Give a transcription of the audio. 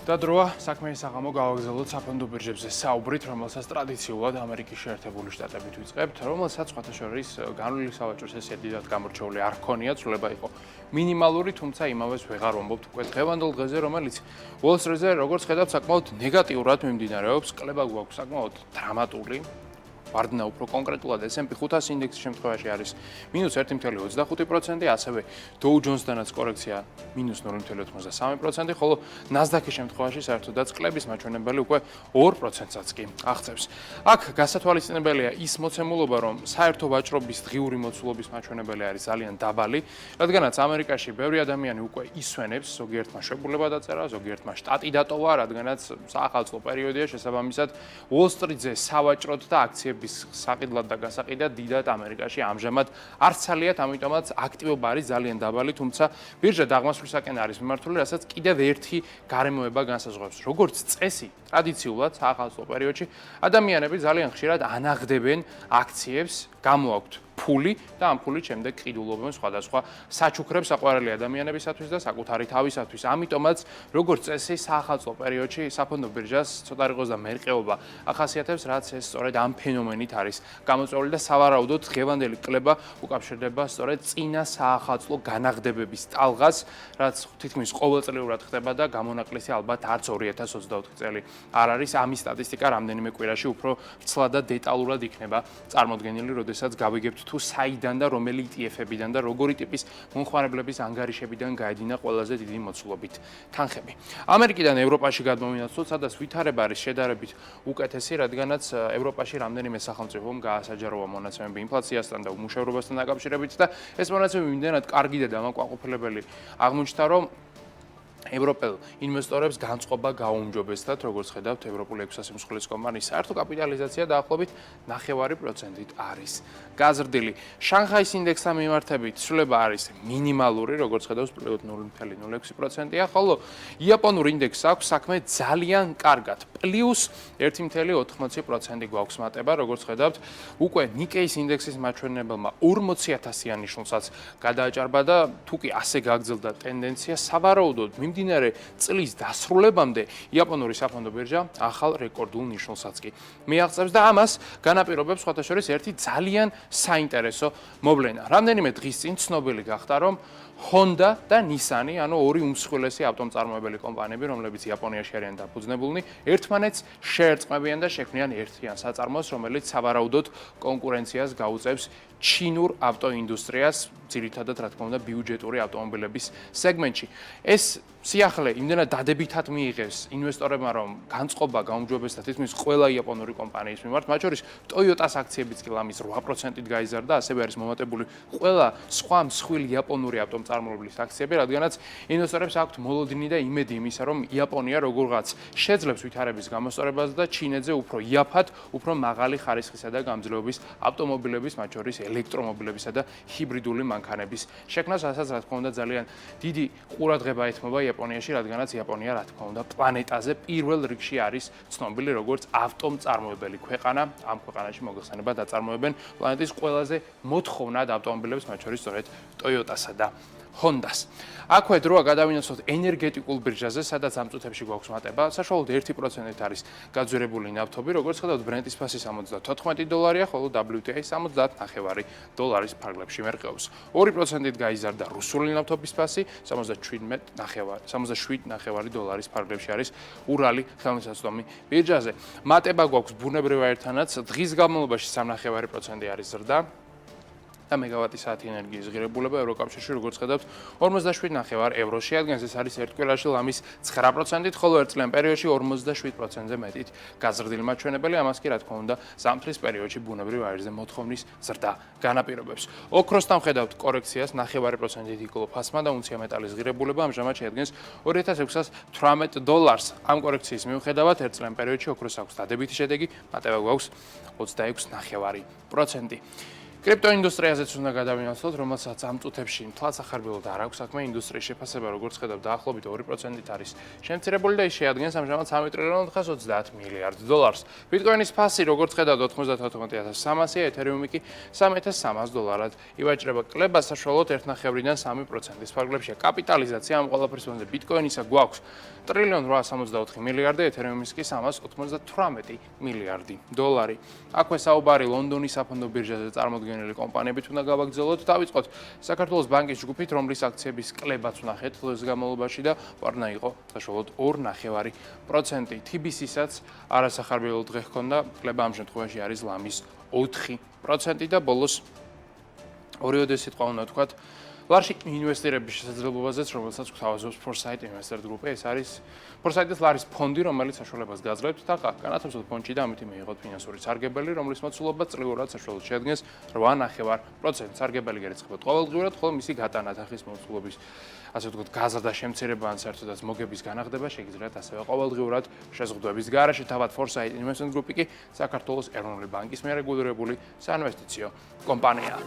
და დროა საქმეის საღამო გავაგრძელოთ საფონდო ბირჟებზე საუბრით, რომელსაც ტრადიციულად ამერიკის შეერთებული შტატებით ვიწყებთ, რომელსაც სხვათა შორის განვლილი სავაჭრო სესია დიდად გამორჩეული არ ჰქონია, ცვლილება იყო მინიმალური, თუმცა იმავეს ვეღარ ვამბობთ უკვე დღევანდელ დღეზე, რომელიც Wall Street-ზე როგორც ხედავთ, საკმაოდ ნეგატიურად მიმდინარეობს, კლება გვაქვს საკმაოდ დრამატული. ვარდნა უფრო კონკრეტულად S&P 500 ინდექსის შემთხვევაში არის -1.25%, ასევე Dow Jones-დანაც კორექცია -0.83%, ხოლო Nasdaq-ის შემთხვევაში საერთოდაც კლების მაჩვენებელი უკვე 2%-საც კი აღწევს. აქ გასათვალისწინებელია ის მოცემულობა, რომ საერთო ვაჭრობის დღიური მოცულობის მაჩვენებელი არის ძალიან დაბალი, რადგანაც ამერიკაში ბევრი ადამიანი უკვე ისვენებს, ზოგიერთმა შეებულება დაწერა, ზოგიერთმა შტატი დატოვა, რადგანაც საახალწლო პერიოდია, შესაბამისად Wall Street-ზე სავაჭროდ და აქციების საყიდლად და გასაყიდად დიდად ამერიკაში ამჟამად არ ცალიათ, ამიტომაც აქტივობა არის ძალიან დაბალი, თუმცა ბირჟა დაღმასვლისაკენ არის მიმართული, რასაც კიდევ ერთი გარემოება განსაზღვრავს. როგორც წესი, ტრადიციულად საახალწლო პერიოდში ადამიანები ძალიან ხშირად ანაღდებენ აქციებს, გამოაქვთ ფული და ამ ფულით შემდეგ ყიდულობენ სხვადასხვა საჩუქრებს საყვარელი ადამიანებისათვის და საკუთარი თავისათვის. ამიტომაც, როგორც წესი, საახალწლო პერიოდში საფონდო ბირჟას ცოტა რიყოს და მერყეობა ახასიათებს, რაც ეს სწორედ ამ ფენომენით არის გამოწვეული და სავარაუდოდ დღევანდელი კლება უკავშირდება სწორედ წინა საახალწლო განაღდებების ტალღას, რაც თითქმის ყოველწლიურად ხდება და გამონაკლისი ალბათ არც 2024 წელი არ არის. ამის სტატისტიკა რამდენიმე კვირაში უფრო ცლად და დეტალურად იქნება წარმოდგენილი, როდესაც გავიგებთ თუ საიდან და რომელი ETF-ებიდან და როგორი ტიპის მომხმარებლების ანგარიშებიდან გაედინა ყველაზე დიდი მოცულობით თანხები. ამერიკიდან ევროპაში გადმოვინაცვლოთ, სადაც ვითარება არის შედარებით უკეთესი, რადგანაც ევროპაში რამდენიმე სახელმწიფომ გაასაჯაროვა მონაცემები ინფლაციასთან და უმუშევრობასთან დაკავშირებით და ეს მონაცემები იმდენად კარგი და დამაკმაყოფილებელი აღმოჩნდა, რომ ევროპელ ინვესტორებს განწყობა გაუმჯობესდათ, როგორც ხედავთ, ევროპული 600 მსხლის კომპანიის საერთო კაპიტალიზაცია დაახლოებით 9% არის გაზრდილი. შანხაის ინდექსთან მიმართებით ცვლილება არის მინიმალური, როგორც ხედავთ, +0.06%-ია, ხოლო იაპონურ ინდექსს აქვს საქმე ძალიან კარგად, +1.80% გვაქვს მატება, როგორც ხედავთ, უკვე ნიკეის ინდექსის მაჩვენებელმა 40,000-იან ნიშნულსაც გადააჭარბა და თუ კი ასე გაგრძელდა ტენდენცია, სავარაუდოდ მიმდინარე წლის დასრულებამდე იაპონური საფონდო ბირჟა ახალ რეკორდულ ნიშნულსაც კი მიაღწევს და ამას განაპირობებს სხვათა შორის ერთი ძალიან საინტერესო მოვლენა. რამდენიმე დღის წინ ცნობილი გახდა, რომ Honda და Nissan, ანუ ორი უმსხვილესი ავტომწარმოებელი კომპანიები, რომლებიც იაპონიაში არიან დაფუძნებულნი, ერთმანეთს შეერწყმებიან და შექმნიან ერთიან საწარმოს, რომელიც სავარაუდოდ კონკურენციას გაუწევს ჩინურ ავტოინდუსტრიას, ძირითადად რა თქმა უნდა ბიუჯეტური ავტომობილების სეგმენტში. ეს სიახლე იმდენად დადებითად მიიღეს ინვესტორებმა, რომ განწყობა გაუმჯობესდა თითქმის ყველა იაპონური კომპანიის მიმართ, მათ შორის Toyota-ს აქციებიც კი ლამის 8%-ით გაიზარდა, ასევე არის მომატებული ყველა სხვა მსხვილ იაპონური ავტომწარმოებლის აქციები, რადგანაც ინვესტორებს აქვთ მოლოდინი და იმედი იმისა, რომ იაპონია როგორღაც შეძლებს ვითარების გამოსწორებას და ჩინეთზე უფრო იაფად, უფრო მაღალი ხარისხისა და გამძლეობის ავტომობილების, მათ შორის ელექტრომობილებისა და ჰიბრიდული მანქანების შექმნას, რასაც რა თქმა უნდა ძალიან დიდი ყურადღება ეთმობა იაპონიაში, რადგანაც იაპონია რა თქმა უნდა პლანეტაზე პირველ რიგში არის ცნობილი როგორც ავტომწარმოებელი ქვეყანა. ამ ქვეყანაში მოგეხსენება დაწარმოებენ პლანეტის ყველაზე მოთხოვნად ავტომობილებს, მათ შორის სწორედ Toyota-სა და Honda-ს. აქვე დროა გადავინაცვლოთ ენერგეტიკულ ბირჟაზე, სადაც ამ წუთებში გვაქვს მატება. საშუალოდ 1%-ით არის გაძვირებული ნავთობი, როგორც ხედავთ, Brent-ის ფასი $74, ხოლო WTI $70.5 ფარგლებში მერყეობს. 2%-ით გაიზარდა რუსული ნავთობის ფასი, $77.5 ფარგლებში არის ურალი ხელმისაწვდომი ბირჟაზე. მატება გვაქვს ბუნებრივ აირთანაც, დღის განმავლობაში 3.5% არის ზრდა. და მეგავატი საათი ენერგიის ღირებულება ევროკავშირში, როგორც ხედავთ, 47.5 ევროს შეადგენს, ეს არის ერთ კვირაში ლამის 9%-ით, ხოლო ერთ წლიან პერიოდში 47%-ზე მეტით გაზრდილი მაჩვენებელი, ამას კი რა თქმა უნდა ზამთრის პერიოდში ბუნებრივ აირზე მოთხოვნის ზრდა განაპირობებს. ოქროსთან ხედავთ კორექციას, 0.5%-ით იკლო ფასმა და უნცია მეტალის ღირებულება ამჟამად შეადგენს $2618. ამ კორექციის მიუხედავად, ერთ წლიან პერიოდში ოქროს აქვს დადებითი შედეგი, მატება გვაქვს 26.5%. კრიპტოინდუსტრიაზეც უნდა გადავინაცვლოთ, რომელსაც ამ წუთებში თვალსახარბილოდ არ აქვს საქმე. ინდუსტრიის შეფასება, როგორც ხედავ, დაახლოებით 2%-ით არის შემცირებული და ის შეადგენს ამჟამად 3 ტრილიონ 930 მილიარდ დოლარს. ბიტკოინის ფასი, როგორც ხედავთ, 94300-ია, ეთერიუმი კი 3300 დოლარად ივაჭრება. კლება საშუალოდ 1.5-დან 3%-ის ფარგლებშია. კაპიტალიზაცია ამ ყველაფრის ფონზე ბიტკოინისა გვაქვს 1.864 მილიარდი, ეთერიუმის კი 398 მილიარდი დოლარი. აქვე საუბარი ლონდონის საფონდო ბირჟაზე წარმოდგენილი კომპანიებით უნდა გავაგრძელოთ. დავიწყოთ საქართველოს ბანკის ჯგუფით, რომლის აქციების კლებაც ვნახეთ დღის განმავლობაში და პარნა იყო საშუალოდ 2.5%. TBC-საც არასახარბიელო დღე ჰქონდა, კლება ამ შემთხვევაში არის ლამის 4% და ბოლოს ორიოდე სიტყვა უნდა თქვათ ლარში ინვესტირების შესაძლებლობაზეც, რომელსაც გვთავაზობს Foresight Investor Group. ეს არის Foresight-ის ლარის ფონდი, რომელიც საშუალებას გაძლევთ და განათავსოთ ფონდში და ამით მიიღოთ ფინანსური სარგებელი, რომლის მოცულობა წლიურად საშუალოდ შეადგენს 8.5%. სარგებელი გერიცხებათ ყოველდღიურად, ხოლო მისი გატანა თანხის მოცულობის, ასე ვთქვათ, გაზრდა შემცირება ან საერთოდაც მოგების განახდება შეგიძლიათ ასევე ყოველდღიურად შეზღუდვების გარეშე. თავად Foresight Investment Group კი საქართველოს ეროვნული ბანკის მიერ რეგულირებული საინვესტიციო კომპანიაა.